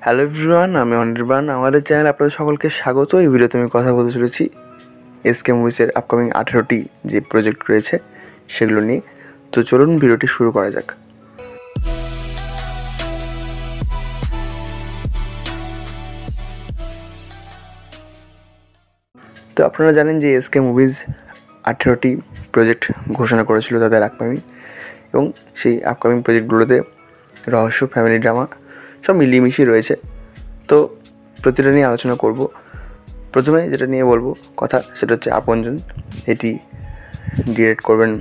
Hello everyone, আমি অনির্বাণ। আমাদের চ্যানেলে আপনাদের সকলকে স্বাগত। এই ভিডিওতে আমি কথা বলতে চলেছি এসকে মুভিসের আপকামিং 18টি যে প্রজেক্ট রয়েছে সেগুলো নিয়ে। তো চলুন ভিডিওটি শুরু করা যাক। তো আপনারা জানেন যে এসকে মুভিজ 18টি প্রজেক্ট ঘোষণা করেছিল তাদের আপকামিং, এবং সেই আপকামিং প্রজেক্টগুলোতে রহস্য, ফ্যামিলি ড্রামা সব মিলিয়ে মিশিয়ে রয়েছে। তো প্রতিটা নিয়ে আলোচনা করব। প্রথমে যেটা নিয়ে বলবো কথা সেটা হচ্ছে আপনজন। এটি ডিরেক্ট করবেন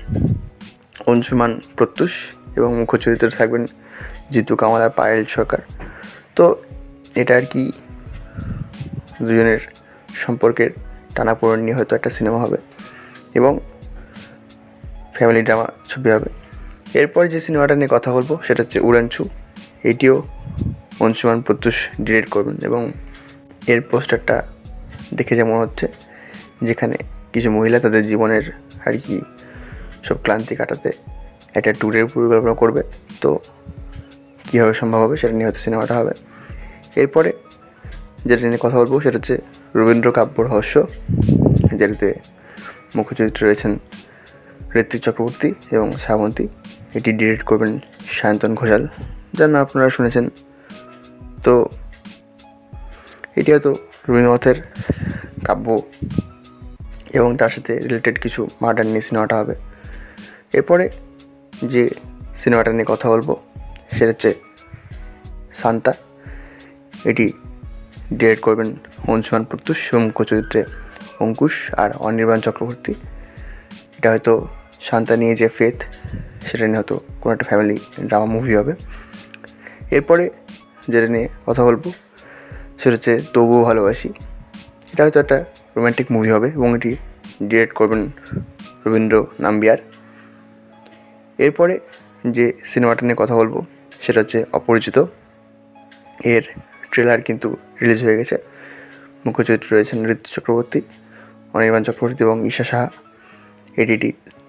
অংশুমান প্রত্যুষ এবং মুখ্য চরিত্রে থাকবেন জিতু কামাল আর পায়েল সরকার। তো এটা আর কি দুজনের সম্পর্কের টানাপোড়েন নিয়ে হয়তো একটা সিনেমা হবে এবং ফ্যামিলি ড্রামা ছবি হবে। এরপর যে সিনেমাটা নিয়ে কথা বলবো সেটা হচ্ছে উড়ানছু। এটিও অংশুমান প্রত্যুষ ডিরেক্ট করবেন এবং এর পোস্টারটা দেখে যেমন হচ্ছে যেখানে কিছু মহিলা তাদের জীবনের আর কি সব ক্লান্তি কাটাতে একটা ট্যুরের পরিকল্পনা করবে। তো কীভাবে সম্ভব হবে সেটা নিয়ে হয়তো সিনেমাটা হবে। এরপরে যেটা নিয়ে কথা বলবো সেটা হচ্ছে রবীন্দ্র কাব্য রহস্য, যেটাতে মুখ্য চরিত্রে রয়েছেন ঋত্বিক চক্রবর্তী এবং শ্রাবন্তী। এটি ডিরেক্ট করবেন সায়ন্তন ঘোষাল, যার নাম আপনারা শুনেছেন। তো এটি হয়তো রবীন্দ্রনাথের কাব্য এবং তার সাথে রিলেটেড কিছু মার্ডার নিয়ে সিনেমাটা হবে। এরপরে যে সিনেমাটা নিয়ে কথা বলবো সেটা হচ্ছে সান্তা। এটি ডিরেক্ট করবেন অংশুমান প্রত্যুষ এবং মুখ্য চরিত্রে অঙ্কুশ আর অনির্বাণ চক্রবর্তী। এটা হয়তো শান্তা নিয়ে যে ফেথ সেটা নিয়ে হয়তো কোনো একটা ফ্যামিলি ড্রামা মুভি হবে। এরপরে যেটা নিয়ে কথা বলবো সেটা হচ্ছে তবুও ভালোবাসি। এটা হয়তো একটা রোম্যান্টিক মুভি হবে এবং এটি ডিরেক্ট করবেন রবীন্দ্র নাম্বিয়ার। এরপরে যে সিনেমাটা নিয়ে কথা বলবো সেটা হচ্ছে অপরিচিত। এর ট্রেলার কিন্তু রিলিজ হয়ে গেছে। মুখ্য চরিত্রে রয়েছেন ঋত্বিক চক্রবর্তী, অনির্বাণ চক্রবর্তী এবং ঈশা সাহা। এটি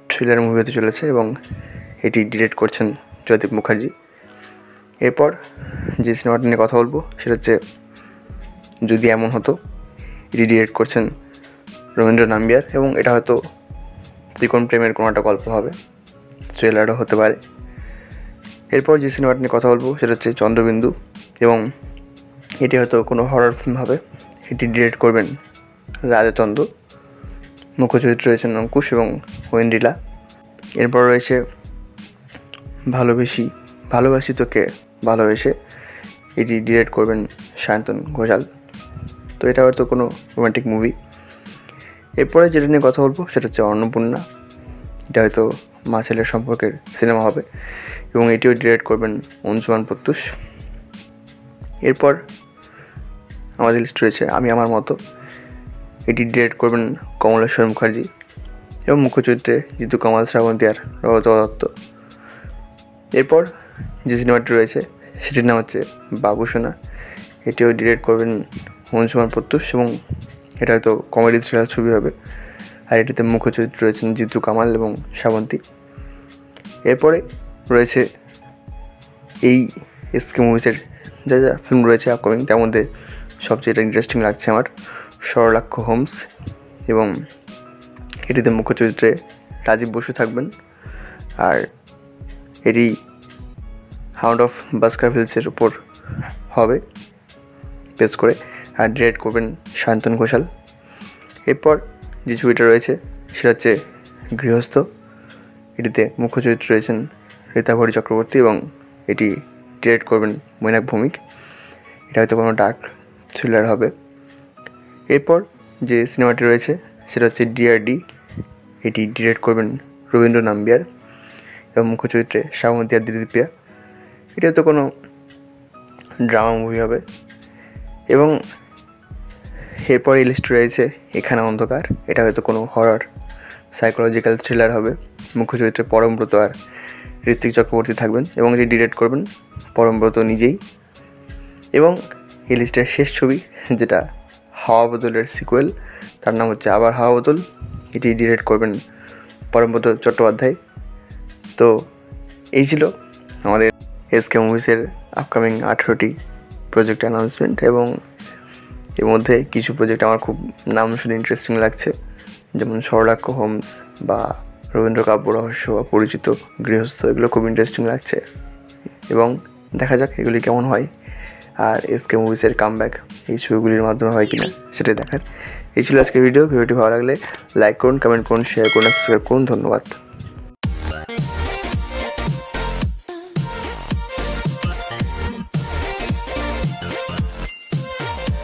থ্রিলার মুভি হতে চলেছে এবং এটি ডিরেক্ট করছেন জয়দীপ মুখার্জি। এরপর যে সিনেমাটা নিয়ে কথা বলবো সেটা হচ্ছে যদি এমন হতো। এটি ডিরেক্ট করছেন রবীন্দ্র নাম্বিয়ার এবং এটা হয়তো ত্রিকোণ প্রেমের কোনো একটা গল্প হবে, থ্রিলারও হতে পারে। এরপর যে সিনেমাটা নিয়ে কথা বলবো সেটা হচ্ছে চন্দ্রবিন্দু এবং এটি হয়তো কোনো হরর ফিল্ম হবে। এটি ডিরেক্ট করবেন রাজাচন্দ্র। মুখ্য চরিত্রে রয়েছেন অঙ্কুশ এবং ওয়েন্দ্রিলা। এরপর রয়েছে ভালোবাসি তোকে ভালোবেসে। এটি ডিরেক্ট করবেন সায়ন্তন ঘোষাল। তো এটা হয়তো কোনো রোম্যান্টিক মুভি। এরপরে যেটা নিয়ে কথা বলবো সেটা হচ্ছে অন্নপূর্ণা। এটা হয়তো মা ছেলের সম্পর্কের সিনেমা হবে এবং এটিও ডিরেক্ট করবেন অংশুমান প্রত্যুষ। এরপর আমাদের লিস্ট রয়েছে আমি আমার মতো। এটি ডিরেক্ট করবেন কমলেশ্বর মুখার্জি এবং মুখ্য চরিত্রে জিতু কামাল, শ্রাবন্তী আর রজত দত্ত। এরপর যে সিনেমাটি রয়েছে সেটির নাম হচ্ছে বাবুসোনা। এটিও ডিরেক্ট করবেন অংশুমান প্রত্যুষ এবং এটা হয়তো কমেডি থ্রিলার ছবি হবে আর এটিতে মুখ্য চরিত্রে রয়েছেন জিতু কামাল এবং শ্রাবন্তী। এরপরে রয়েছে এই এসকে মুভিসের যা যা ফিল্ম রয়েছে আপকামিং, তার মধ্যে সবচেয়ে ইন্টারেস্টিং লাগছে আমার সরলাক্ষ হোমস এবং এটিতে মুখ্য চরিত্রে রাজীব বসু থাকবেন আর এটি হাউন্ড অফ বাস্কারভিলসের উপর হবে বেস করে আর ডিরেক্ট করবেন সায়ন্তন ঘোষাল। এরপর যে ছবিটা রয়েছে সেটা হচ্ছে গৃহস্থ। এটিতে মুখ্য চরিত্রে রয়েছেন রীতাভরি চক্রবর্তী এবং এটি ডিরেক্ট করবেন মৈনাক ভৌমিক। এটা হয়তো কোনো ডার্ক থ্রিলার হবে। এরপর যে সিনেমাটি রয়েছে সেটা হচ্ছে ডিআরডি। এটি ডিরেক্ট করবেন রবীন্দ্র নাম্বিয়ার এবং মুখ্য চরিত্রে শ্রাবন্তী আর দিলীপিয়া। এটা হয়তো কোনো ড্রামা মুভি হবে এবং এরপর এই লিস্টে রয়েছে এখানে অন্ধকার। এটা হয়তো কোনো হরর সাইকোলজিক্যাল থ্রিলার হবে। মুখ্য চরিত্রে পরমব্রত আর ঋত্বিক চক্রবর্তী থাকবেন এবং এটি ডিরেক্ট করবেন পরমব্রত নিজেই। এবং এই লিস্টের শেষ ছবি যেটা হাওয়া বদলের সিকুয়েল, তার নাম হচ্ছে আবার হাওয়া বদল। এটি ডিরেক্ট করবেন পরমব্রত চট্টোপাধ্যায়। তো এই ছিল আমাদের এসকে মুভিসের আপকামিং 18টি প্রজেক্ট অ্যানাউন্সমেন্ট, এবং এর মধ্যে কিছু প্রজেক্ট আমার খুব নাম শুনে ইন্টারেস্টিং লাগছে, যেমন সরলাক্ষ হোমস বা রবীন্দ্র কাব্য রহস্য বা পরিচিত গৃহস্থ, এগুলো খুব ইন্টারেস্টিং লাগছে এবং দেখা যাক এগুলি কেমন হয়। আর এসকে মুভিসের কামব্যাক এই ছবিগুলির মাধ্যমে হয় কিনা সেটাই দেখার। এই ছিল আজকের ভিডিওটি ভালো লাগলে লাইক করুন, কমেন্ট করুন, শেয়ার করুন, সাবস্ক্রাইব করুন। ধন্যবাদ।